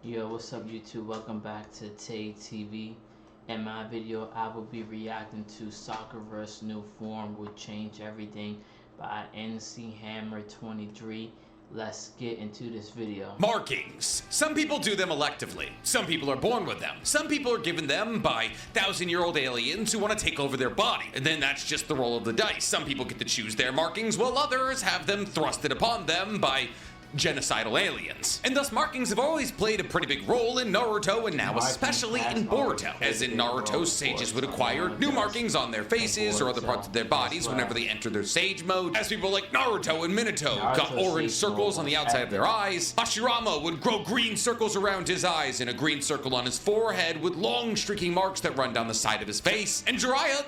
Yo, what's up YouTube? Welcome back to Tay TV. In my video, I will be reacting to Sakura's new form will change everything by NC Hammer 23. Let's get into this video. Markings. Some people do them electively. Some people are born with them. Some people are given them by thousand-year-old aliens who want to take over their body. And then that's just the roll of the dice. Some people get to choose their markings, while others have them thrusted upon them by genocidal aliens. And thus markings have always played a pretty big role in Naruto, and now especially in Boruto. As in Naruto, sages would acquire new markings on their faces or other parts of their bodies whenever they enter their sage mode, as people like Naruto and Minato got orange circles on the outside of their eyes. Hashirama would grow green circles around his eyes and a green circle on his forehead with long streaking marks that run down the side of his face. And Jiraiya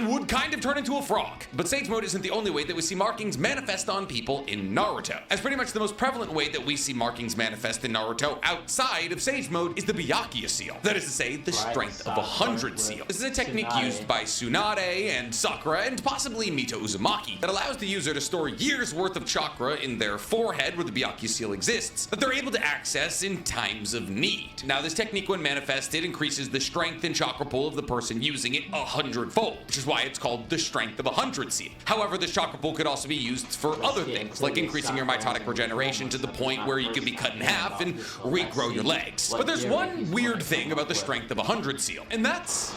would kind of turn into a frog. But Sage Mode isn't the only way that we see markings manifest on people in Naruto, as pretty much the most prevalent way that we see markings manifest in Naruto outside of Sage Mode is the Byakuya seal. That is to say, the strength of 100 seal. This is a technique used by Tsunade and Sakura and possibly Mito Uzumaki that allows the user to store years worth of chakra in their forehead where the Byakuya seal exists that they're able to access in times of need. Now this technique when manifested increases the strength and chakra pool of the person using it 100-fold, which is why it's called the strength of 100 seal. However, this chakra pool could also be used for other things, like increasing your mitotic regeneration to the point where you could be cut in half and regrow your legs. But there's one weird thing about the strength of 100 seal, and that's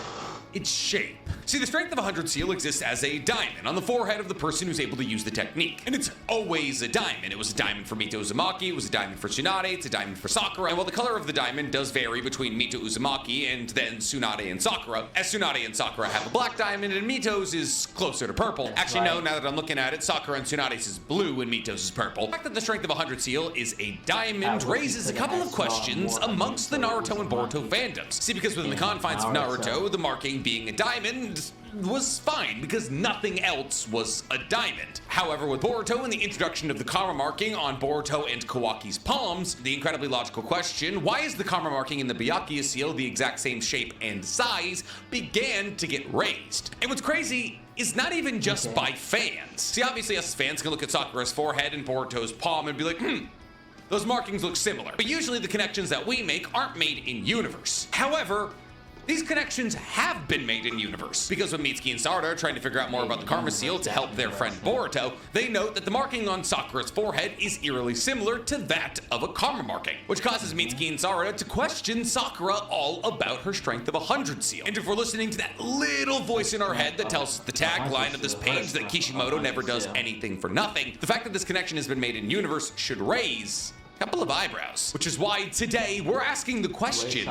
its shape. See, the strength of 100 seal exists as a diamond on the forehead of the person who's able to use the technique. And it's always a diamond. It was a diamond for Mito Uzumaki, it was a diamond for Tsunade, it's a diamond for Sakura. And while the color of the diamond does vary between Mito Uzumaki and then Tsunade and Sakura, as Tsunade and Sakura have a black diamond and Mito's is closer to purple. Actually, no, now that I'm looking at it, Sakura and Tsunade's is blue and Mito's is purple. The fact that the strength of 100 seal is a diamond raises a couple of questions amongst the Naruto and Boruto fandoms. See, because within the confines of Naruto, the marking being a diamond was fine because nothing else was a diamond. However, with Boruto and the introduction of the karma marking on Boruto and Kawaki's palms, the incredibly logical question, why is the karma marking in the Byakuya seal the exact same shape and size, began to get raised. And what's crazy is not even just by fans. See, obviously us as fans can look at Sakura's forehead and Boruto's palm and be like, those markings look similar. But usually the connections that we make aren't made in universe. However, these connections have been made in universe, because when Mitsuki and Sarada are trying to figure out more about the Karma Seal to help their friend Boruto, they note that the marking on Sakura's forehead is eerily similar to that of a Karma marking, which causes Mitsuki and Sarada to question Sakura all about her strength of 100 seal. And if we're listening to that little voice in our head that tells us the tagline of this page that Kishimoto never does anything for nothing, the fact that this connection has been made in universe should raise couple of eyebrows, which is why today we're asking the question,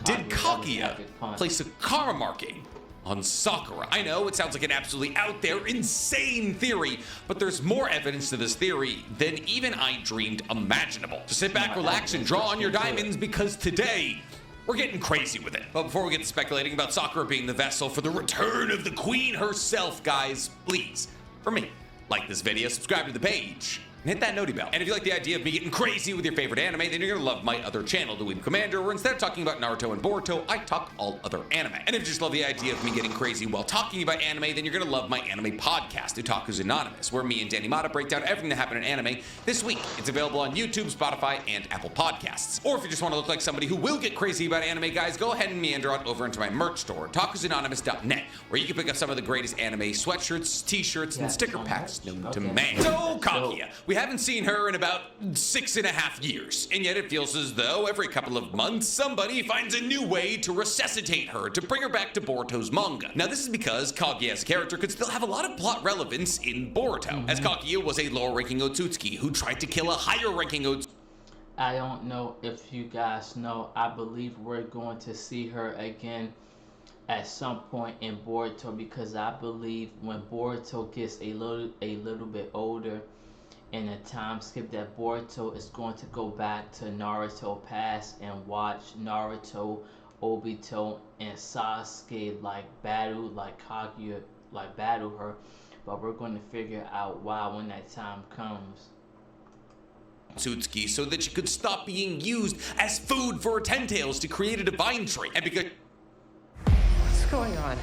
did Kaguya place a karma marking on Sakura? I know it sounds like an absolutely out there, insane theory, but there's more evidence to this theory than even I dreamed imaginable. So sit back, relax, and draw on your diamonds, because today we're getting crazy with it. But before we get to speculating about Sakura being the vessel for the return of the queen herself, guys, please, for me, like this video, subscribe to the page, and hit that noti bell. And if you like the idea of me getting crazy with your favorite anime, then you're gonna love my other channel, The Weeb Commander, where instead of talking about Naruto and Boruto, I talk all other anime. And if you just love the idea of me getting crazy while talking about anime, then you're gonna love my anime podcast, Otaku's Anonymous, where me and Danny Mata break down everything that happened in anime this week. It's available on YouTube, Spotify, and Apple Podcasts. Or if you just want to look like somebody who will get crazy about anime, guys, go ahead and meander on over into my merch store, otakusanonymous.net, where you can pick up some of the greatest anime sweatshirts, t-shirts, and sticker packs known to man. So, Kaguya. We haven't seen her in about 6.5 years, and yet it feels as though every couple of months somebody finds a new way to resuscitate her, to bring her back to Boruto's manga. Now this is because Kaguya as a character could still have a lot of plot relevance in Boruto, as Kaguya was a lower ranking Otsutsuki who tried to kill a higher ranking Otsutsuki. I don't know if you guys know, I believe we're going to see her again at some point in Boruto, because I believe when Boruto gets a little bit older, in a time skip, that Boruto is going to go back to Naruto past and watch Naruto, Obito, and Sasuke battle Kaguya, battle her. But we're going to figure out why when that time comes. Otsutsuki, so that she could stop being used as food for her Ten-Tails to create a divine tree. And because What's going on?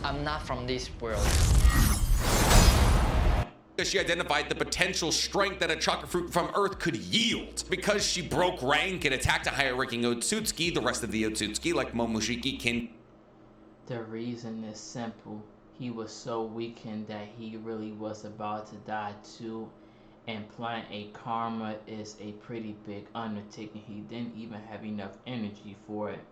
I'm not from this world. She identified the potential strength that a chakra fruit from Earth could yield. Because she broke rank and attacked a higher ranking Otsutsuki, the rest of the Otsutsuki, like Momoshiki, The reason is simple. He was so weakened that he really was about to die too, and planting a karma is a pretty big undertaking. He didn't even have enough energy for it.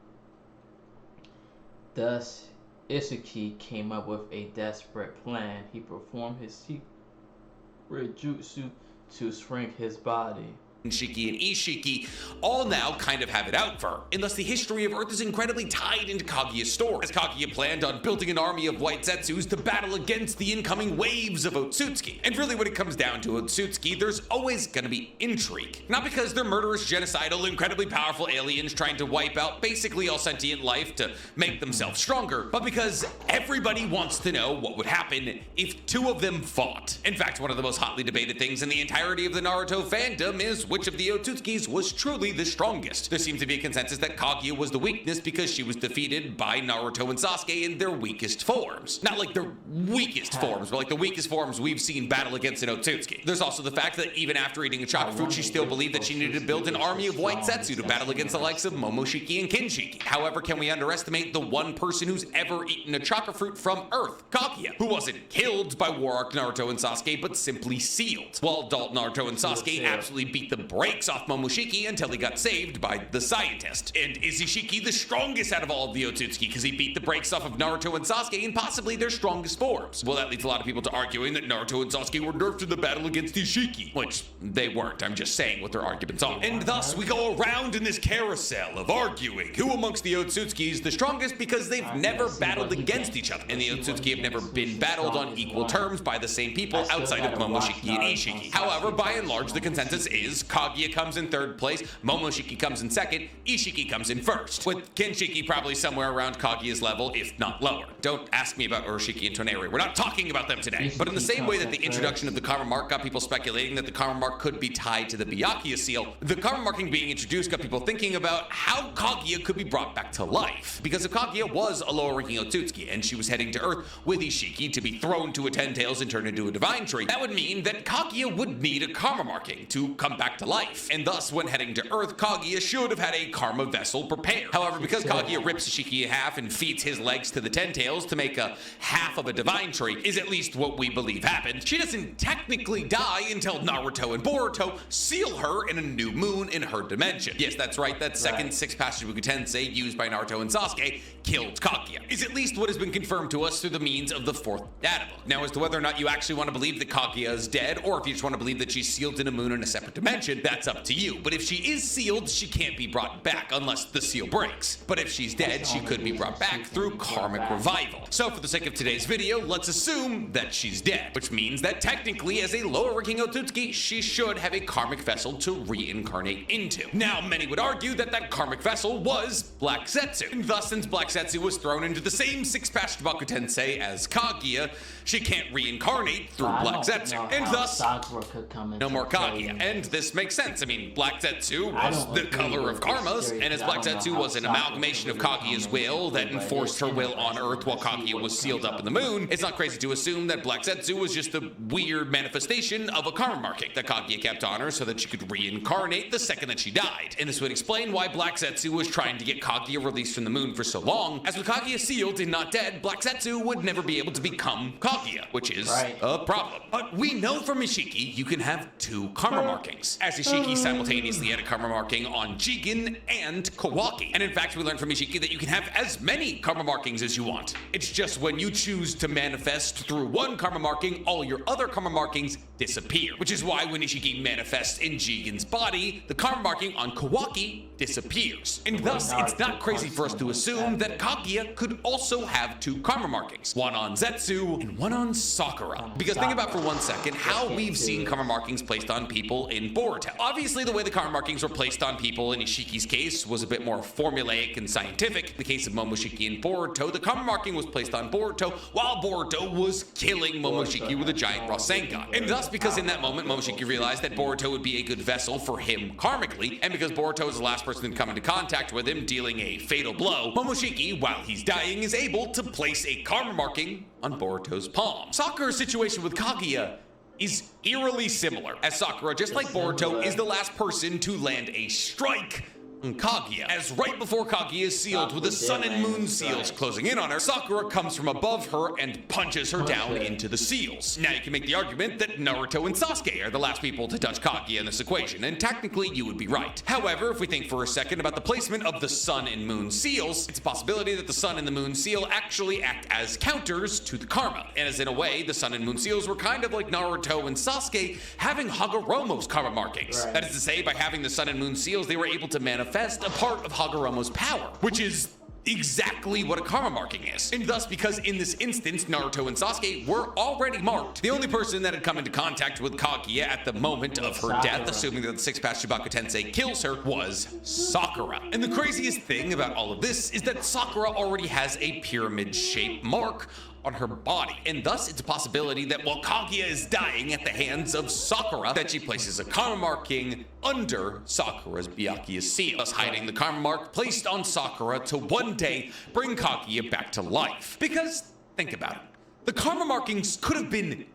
Thus, Ishiki came up with a desperate plan. He performed his secret jutsu to shrink his body. Shiki and Ishiki all now kind of have it out for her, and thus the history of Earth is incredibly tied into Kaguya's story, as Kaguya planned on building an army of white Zetsus to battle against the incoming waves of Otsutsuki. And really when it comes down to Otsutsuki, there's always gonna be intrigue. Not because they're murderous, genocidal, incredibly powerful aliens trying to wipe out basically all sentient life to make themselves stronger, but because everybody wants to know what would happen if two of them fought. In fact, one of the most hotly debated things in the entirety of the Naruto fandom is which of the Otsutsukis was truly the strongest. There seems to be a consensus that Kaguya was the weakness because she was defeated by Naruto and Sasuke in their weakest forms. Not like their weakest forms, but like the weakest forms we've seen battle against an Otsutsuki. There's also the fact that even after eating a chakra fruit, she still believed that she needed to build an army of white Zetsu to battle against the likes of Momoshiki and Kinshiki. However, can we underestimate the one person who's ever eaten a chakra fruit from Earth? Kaguya, who wasn't killed by War Arc Naruto and Sasuke, but simply sealed. While adult Naruto and Sasuke absolutely beat the brakes off Momoshiki until he got saved by the scientist. And is Ishiki the strongest out of all of the Otsutsuki because he beat the brakes off of Naruto and Sasuke in possibly their strongest forms? Well, that leads a lot of people to arguing that Naruto and Sasuke were nerfed in the battle against Ishiki, which they weren't. I'm just saying what their arguments are. And thus we go around in this carousel of arguing who amongst the Otsutsuki is the strongest because they've never battled against each other, and the Otsutsuki have never been battled on equal terms by the same people outside of Momoshiki and Ishiki. However, by and large, the consensus is Kaguya comes in third place, Momoshiki comes in second, Ishiki comes in first, with Kinshiki probably somewhere around Kaguya's level, if not lower. Don't ask me about Urashiki and Toneri, we're not talking about them today. But in the same way that the introduction of the karma mark got people speculating that the karma mark could be tied to the Byakuya seal, the karma marking being introduced got people thinking about how Kaguya could be brought back to life. Because if Kaguya was a lower ranking Otsutsuki and she was heading to Earth with Ishiki to be thrown to a 10 tails and turned into a divine tree, that would mean that Kaguya would need a karma marking to come back to life. And thus, when heading to Earth, Kaguya should have had a karma vessel prepared. However, because Kaguya rips Ishiki in half and feeds his legs to the 10 tails to make a half of a divine tree, is at least what we believe happened, she doesn't technically die until Naruto and Boruto seal her in a new moon in her dimension. Yes, that's right, that second six passage Shichibuku Tensei used by Naruto and Sasuke killed Kaguya, is at least what has been confirmed to us through the means of the fourth data book. Now, as to whether or not you actually want to believe that Kaguya is dead, or if you just want to believe that she's sealed in a moon in a separate dimension, that's up to you. But if she is sealed, she can't be brought back unless the seal breaks. But if she's dead, she could be brought back through karmic revival. So for the sake of today's video, let's assume that she's dead, which means that technically as a lower ranking Otsutsuki, she should have a karmic vessel to reincarnate into. Now, many would argue that that karmic vessel was Black Zetsu, and thus since Black Zetsu was thrown into the same six-passed Shichibuku Tensei as Kaguya, she can't reincarnate through Black Zetsu, and thus Sakura could come no more Kaguya. And this makes sense. I mean, Black Zetsu was the color of karmas, and as Black Zetsu was an amalgamation of Kaguya's will that enforced her will on Earth while Kaguya was sealed up in the moon, it's not crazy to assume that Black Zetsu was just a weird manifestation of a karma marking that Kaguya kept on her so that she could reincarnate the second that she died. And this would explain why Black Zetsu was trying to get Kaguya released from the moon for so long, as with Kaguya sealed and not dead, Black Zetsu would never be able to become Kaguya, which is a problem. But we know from Ishiki you can have two karma markings, as Ishiki simultaneously had a karma marking on Jigen and Kawaki. And in fact, we learned from Ishiki that you can have as many karma markings as you want. It's just when you choose to manifest through one karma marking, all your other karma markings disappear. Which is why when Ishiki manifests in Jigen's body, the karma marking on Kawaki disappears. And thus, it's not crazy for us to assume that Kaguya could also have two karma markings, one on Zetsu and one on Sakura. Because think about for 1 second how we've seen karma markings placed on people in Boruto. Obviously, the way the karma markings were placed on people in Ishiki's case was a bit more formulaic and scientific. In the case of Momoshiki and Boruto, the karma marking was placed on Boruto while Boruto was killing Momoshiki with a giant Rasengan. And thus, because in that moment Momoshiki realized that Boruto would be a good vessel for him karmically, and because Boruto is the last person to come into contact with him, dealing a fatal blow, Momoshiki, while he's dying, is able to place a karma marking on Boruto's palm. Sakura's situation with Kaguya is eerily similar, as Sakura, just like Boruto, is the last person to land a strike on Kaguya. As right before Kaguya is sealed with the sun and moon seals closing in on her, Sakura comes from above her and punches her down into the seals. Now you can make the argument that Naruto and Sasuke are the last people to touch Kaguya in this equation, and technically you would be right. However, if we think for a second about the placement of the sun and moon seals, it's a possibility that the sun and the moon seal actually act as counters to the karma. And as in a way, the sun and moon seals were kind of like Naruto and Sasuke having Hagoromo's karma markings. That is to say, by having the sun and moon seals, they were able to manifest a part of Hagoromo's power, which is exactly what a karma marking is. And thus, because in this instance, Naruto and Sasuke were already marked, the only person that had come into contact with Kaguya at the moment of her death, assuming that the sixth path Shubaku Tensei kills her, was Sakura. And the craziest thing about all of this is that Sakura already has a pyramid-shaped mark on her body, and thus it's a possibility that while Kaguya is dying at the hands of Sakura, that she places a karma marking under Sakura's Byakuya seal, thus hiding the karma mark placed on Sakura to one day bring Kaguya back to life. Because, think about it, the karma markings could have been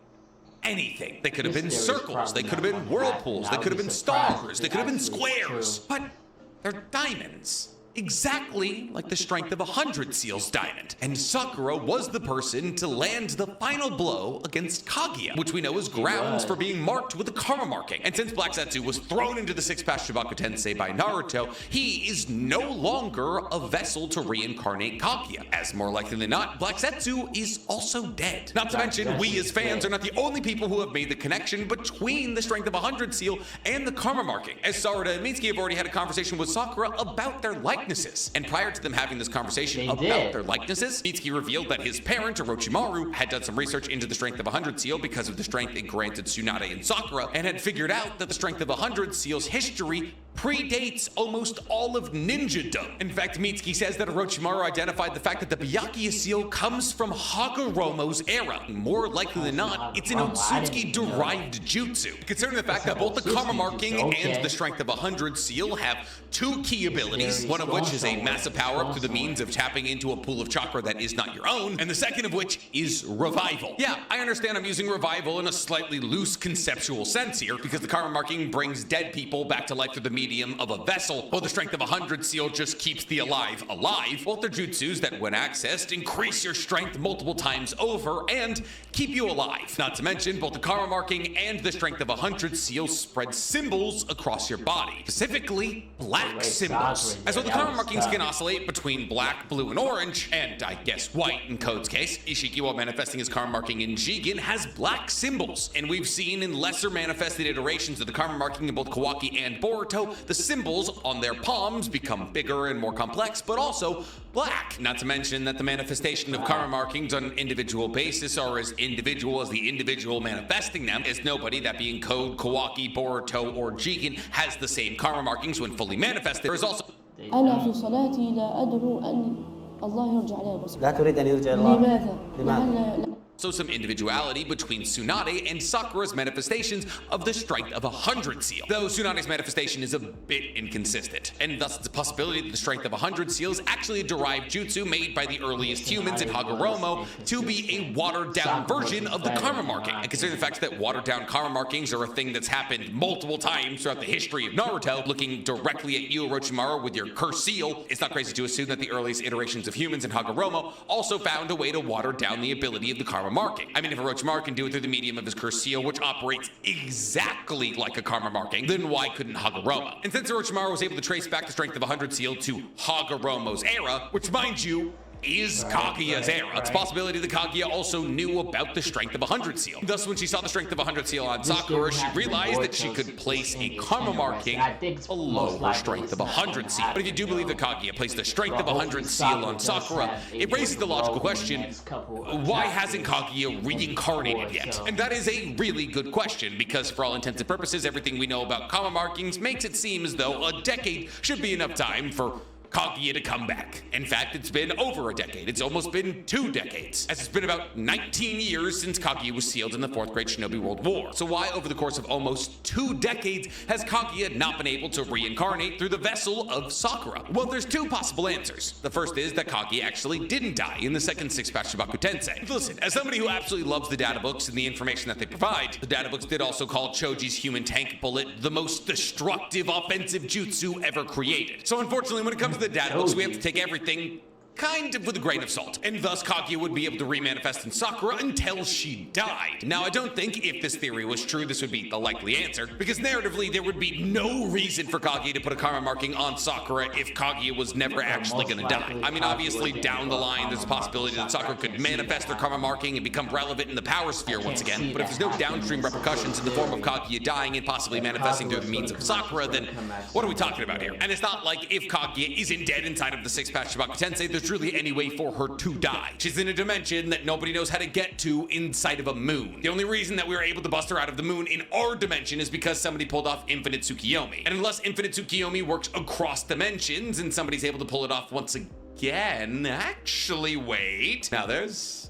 anything. They could have been circles, they could have been whirlpools, they could have been stars, they could have been squares, but they're diamonds. Exactly like the strength of 100 seals diamond. And Sakura was the person to land the final blow against Kaguya, which we know is grounds for being marked with a karma marking. And since Black Zetsu was thrown into the sixth path Shubaku Tensei by Naruto, he is no longer a vessel to reincarnate Kaguya. As more likely than not, Black Zetsu is also dead. Not to mention, we as fans are not the only people who have made the connection between the strength of 100 seal and the karma marking, as Sarada and Mitsuki have already had a conversation with Sakura about their likenesses. And prior to them having this conversation about their likenesses, Mitsuki revealed that his parent, Orochimaru, had done some research into the strength of 100 seal because of the strength it granted Tsunade and Sakura, and had figured out that the strength of 100 seal's history predates almost all of ninjadom. In fact, Mitsuki says that Orochimaru identified the fact that the Byakuya seal comes from Hagoromo's era. More likely than not, it's an Otsutsuki-derived jutsu. Considering the fact that both the karma marking and the strength of 100 seal have two key abilities, one of which is a massive power-up through the means of tapping into a pool of chakra that is not your own, and the second of which is revival. Yeah, I understand I'm using revival in a slightly loose conceptual sense here, because the karma marking brings dead people back to life through the medium of a vessel, while the strength of 100 seal just keeps the alive alive. Both are jutsus that, when accessed, increase your strength multiple times over and keep you alive. Not to mention, both the karma marking and the strength of 100 seal spread symbols across your body, specifically black symbols. As well, the karma markings can oscillate between black, blue, and orange, and I guess white in Code's case. Ishiki, while manifesting his karma marking in Jigen, has black symbols, and we've seen in lesser manifested iterations of the karma marking in both Kawaki and Boruto, the symbols on their palms become bigger and more complex, but also black. Not to mention that the manifestation of karma markings on an individual basis are as individual as the individual manifesting them, as nobody, that being Code, Kawaki, Boruto, or Jigen, has the same karma markings when fully manifested. There is also أنا في صلاتي لا أدعو أن الله يرجع علي بصري. لا تريد أن يرجع الله. لماذا؟ لماذا؟ so some individuality between Tsunade and Sakura's manifestations of the strength of 100 seal, though Tsunade's manifestation is a bit inconsistent, and thus it's a possibility that the strength of 100 seal is actually a derived jutsu made by the earliest humans in Hagoromo to be a watered-down version of the karma marking. And considering the fact that watered-down karma markings are a thing that's happened multiple times throughout the history of Naruto, looking directly at you, Orochimaru, with your cursed seal, it's not crazy to assume that the earliest iterations of humans in Hagoromo also found a way to water down the ability of the karma marking. I mean, if Orochimaru can do it through the medium of his cursed seal, which operates exactly like a karma marking, then why couldn't Hagoromo? And since Orochimaru was able to trace back the strength of 100 seal to Hagoromo's era, which, mind you, is Kaguya's era, it's a possibility that Kaguya also knew about the strength of 100 seal. Thus, when she saw the strength of 100 seal on Sakura, she realized that she could place a karma marking below her strength of 100 seal. But if you do believe that Kaguya placed the strength of 100 seal on Sakura, it raises the logical question, why hasn't Kaguya reincarnated yet? And that is a really good question, because for all intents and purposes, everything we know about karma markings makes it seem as though a decade should be enough time for Kaguya to come back. In fact, it's been over a decade. It's almost been 2 decades, as it's been about 19 years since Kaguya was sealed in the 4th Great Shinobi World War. So why, over the course of almost 2 decades, has Kaguya not been able to reincarnate through the vessel of Sakura? Well, there's 2 possible answers. The first is that Kaguya actually didn't die in the second 6-patch Shibaku Tensei. Listen, as somebody who absolutely loves the data books and the information that they provide, the data books did also call Choji's human tank bullet the most destructive offensive jutsu ever created. So unfortunately, when it comes to the data books, we have to take everything kind of with a grain of salt, and thus Kaguya would be able to remanifest in Sakura until she died. Now, I don't think if this theory was true, this would be the likely answer, because narratively, there would be no reason for Kaguya to put a karma marking on Sakura if Kaguya was never actually gonna die. I mean, obviously, down the line, there's a possibility that Sakura could manifest her karma marking and become relevant in the power sphere once again, but if there's no downstream repercussions in the form of Kaguya dying and possibly manifesting through the means of Sakura, then what are we talking about here? And it's not like if Kaguya isn't dead inside of the 6-patch Shibaku Tensei, there's truly any way for her to die. She's in a dimension that nobody knows how to get to inside of a moon. The only reason that we were able to bust her out of the moon in our dimension is because somebody pulled off Infinite Tsukiyomi. And unless Infinite Tsukiyomi works across dimensions and somebody's able to pull it off once again, actually wait. Now there's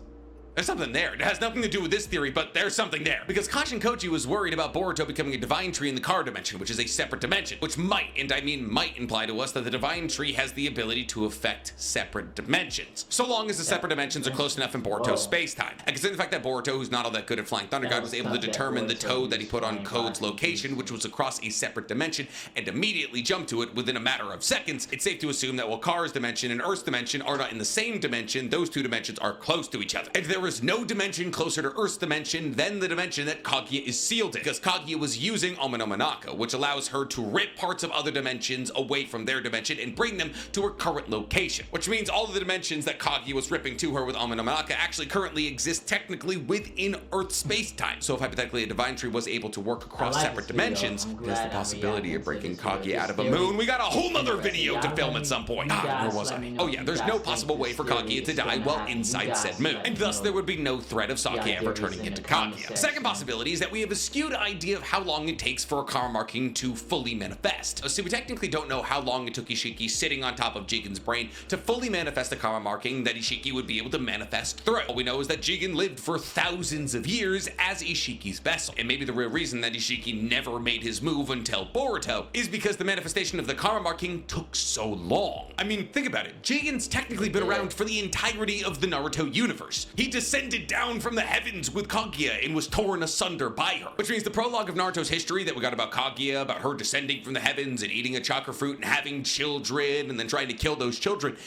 something there. It has nothing to do with this theory, but there's something there. Because Kashin Koji was worried about Boruto becoming a divine tree in the Car dimension, which is a separate dimension, which might, and I mean might, imply to us that the divine tree has the ability to affect separate dimensions, so long as the separate dimensions are close enough in Boruto's space-time. And considering the fact that Boruto, who's not all that good at flying Thunder God, was able to determine the toad that he put on Code's location, which was across a separate dimension, and immediately jump to it within a matter of seconds, it's safe to assume that while Car's dimension and Earth's dimension are not in the same dimension, those 2 dimensions are close to each other. And there is no dimension closer to Earth's dimension than the dimension that Kaguya is sealed in, because Kaguya was using Oma no Manaka, which allows her to rip parts of other dimensions away from their dimension and bring them to her current location, which means all of the dimensions that Kaguya was ripping to her with Oma no Manaka actually currently exist technically within Earth's space-time. So if hypothetically a divine tree was able to work across separate dimensions, there's the possibility of breaking Kaguya out of a moon. We got a whole nother video to film at some point. Where was I? Oh yeah, there's no possible way for Kaguya to die while inside said moon, and thus there would be no threat of Sake ever turning into Kaguya. Second possibility is that we have a skewed idea of how long it takes for a karma marking to fully manifest. So we technically don't know how long it took Ishiki sitting on top of Jigen's brain to fully manifest a karma marking that Ishiki would be able to manifest through. All we know is that Jigen lived for thousands of years as Ishiki's vessel, and maybe the real reason that Ishiki never made his move until Boruto is because the manifestation of the karma marking took so long. I mean, think about it. Jigen's technically been around for the entirety of the Naruto universe. He descended down from the heavens with Kaguya and was torn asunder by her, which means the prologue of Naruto's history that we got about Kaguya, about her descending from the heavens and eating a chakra fruit and having children and then trying to kill those children.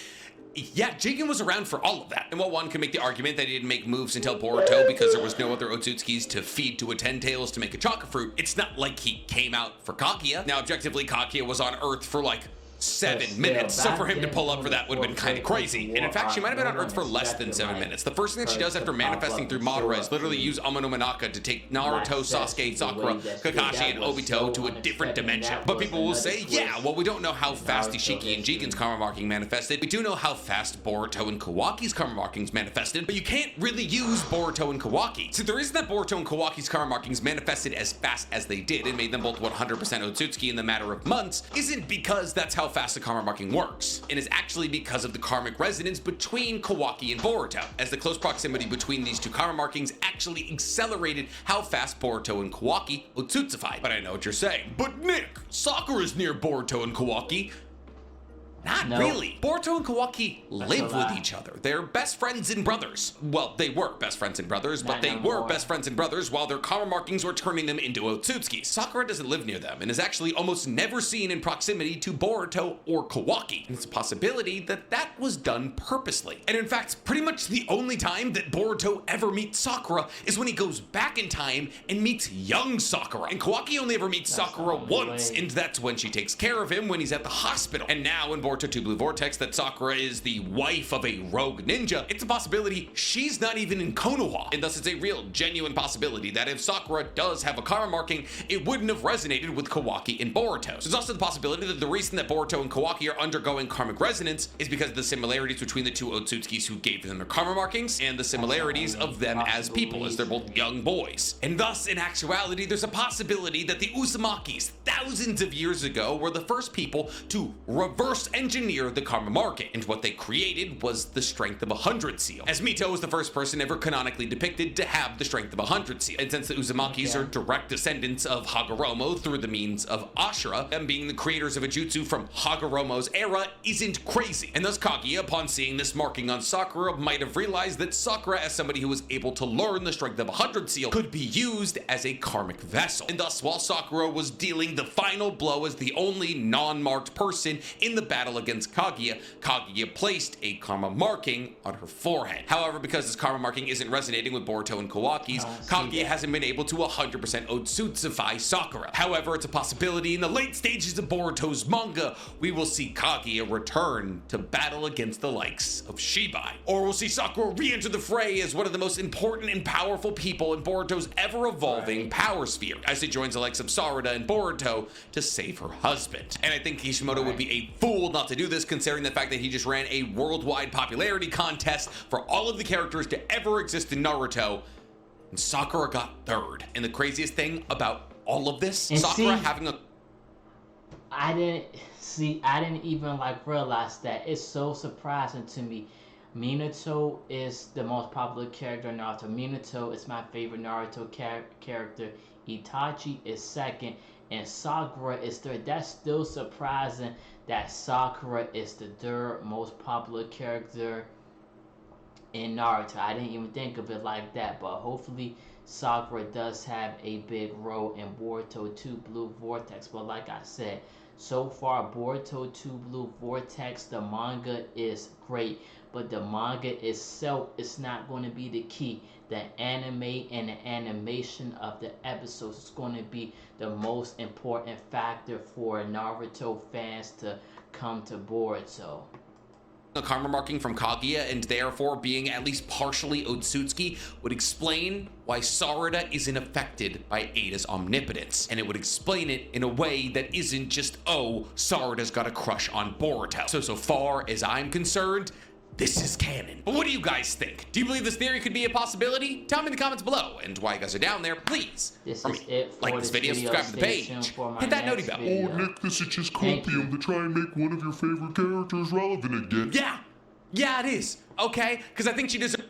Yeah, Jigen was around for all of that. And while one can make the argument that he didn't make moves until Boruto because there was no other Otsutsukis to feed to a 10-tails to make a chakra fruit, it's not like he came out for Kaguya. Now, objectively, Kaguya was on Earth for like 7 minutes, so for him to pull up for that would have been kind of crazy. And in fact, she might have been on Earth for less than 7 minutes. The first thing that she does after manifesting through Madara is literally use Ama no Manaka to take Naruto, Sasuke, Sakura, Kakashi, and Obito to a different dimension. But people will say, yeah, well, we don't know how fast Ishiki and Jigen's karma marking manifested. We do know how fast Boruto and Kawaki's karma markings manifested, but you can't really use Boruto and Kawaki. So the reason that Boruto and Kawaki's karma markings manifested as fast as they did and made them both 100% Otsutsuki in the matter of months isn't because that's how fast the karma marking works. It is actually because of the karmic resonance between Kawaki and Boruto, as the close proximity between these 2 karma markings actually accelerated how fast Boruto and Kawaki Otsutsufied. But I know what you're saying. But Nick, Sakura's near Boruto and Kawaki. Not really. Boruto and Kawaki live with each other. They're best friends and brothers. Well, they were best friends and brothers, but they were best friends and brothers while their karma markings were turning them into Otsutsuki. Sakura doesn't live near them and is actually almost never seen in proximity to Boruto or Kawaki. And it's a possibility that that was done purposely. And in fact, pretty much the only time that Boruto ever meets Sakura is when he goes back in time and meets young Sakura. And Kawaki only ever meets Sakura once, and that's when she takes care of him when he's at the hospital. And now in Boruto 2 Blue Vortex that Sakura is the wife of a rogue ninja, it's a possibility she's not even in Konoha, and thus it's a real, genuine possibility that if Sakura does have a karma marking, it wouldn't have resonated with Kawaki and Boruto. So there's also the possibility that the reason that Boruto and Kawaki are undergoing karmic resonance is because of the similarities between the 2 Otsutsukis who gave them their karma markings and the similarities of them as people, as they're both young boys. And thus, in actuality, there's a possibility that the Uzumakis thousands of years ago were the first people to reverse engineer the karma marking, and what they created was the strength of 100 seal, as Mito was the first person ever canonically depicted to have the strength of 100 seal. And since the Uzumakis are direct descendants of Hagoromo through the means of Ashura, them being the creators of a jutsu from Hagoromo's era isn't crazy. And thus Kaguya, upon seeing this marking on Sakura, might have realized that Sakura, as somebody who was able to learn the strength of 100 seal, could be used as a karmic vessel. And thus, while Sakura was dealing the final blow as the only non-marked person in the battle against Kaguya, Kaguya placed a karma marking on her forehead. However, because this karma marking isn't resonating with Boruto and Kawaki's, Kaguya hasn't been able to 100% Otsutsufy Sakura. However, it's a possibility in the late stages of Boruto's manga, we will see Kaguya return to battle against the likes of Shibai. Or we'll see Sakura re-enter the fray as one of the most important and powerful people in Boruto's ever-evolving power sphere, as he joins the likes of Sarada and Boruto to save her husband. And I think Kishimoto would be a fool not to do this, considering the fact that he just ran a worldwide popularity contest for all of the characters to ever exist in Naruto, and Sakura got third. And the craziest thing about all of this, and Sakura having a... I didn't even like realize that. It's so surprising to me. Minato is the most popular character in Naruto. Minato is my favorite Naruto character. Itachi is second, and Sakura is third. That's still surprising that Sakura is the third most popular character in Naruto. I didn't even think of it like that, but hopefully Sakura does have a big role in Boruto 2 Blue Vortex. But like I said, so far Boruto 2 Blue Vortex, the manga is great, but the manga itself is not going to be the key. The anime and the animation of the episodes is going to be the most important factor for Naruto fans to come to Boruto. A karma marking from Kaguya, and therefore being at least partially Otsutsuki, would explain why Sarada isn't affected by Ada's omnipotence. And it would explain it in a way that isn't just, oh, Sarada's got a crush on Boruto. So far as I'm concerned, this is canon. But what do you guys think? Do you believe this theory could be a possibility? Tell me in the comments below. And while you guys are down there, please, this is it for like this video, subscribe to the page, hit that noti bell. Oh, Nick, this is just copium to try and make one of your favorite characters relevant again. Yeah, it is. Okay, because I think she deserves...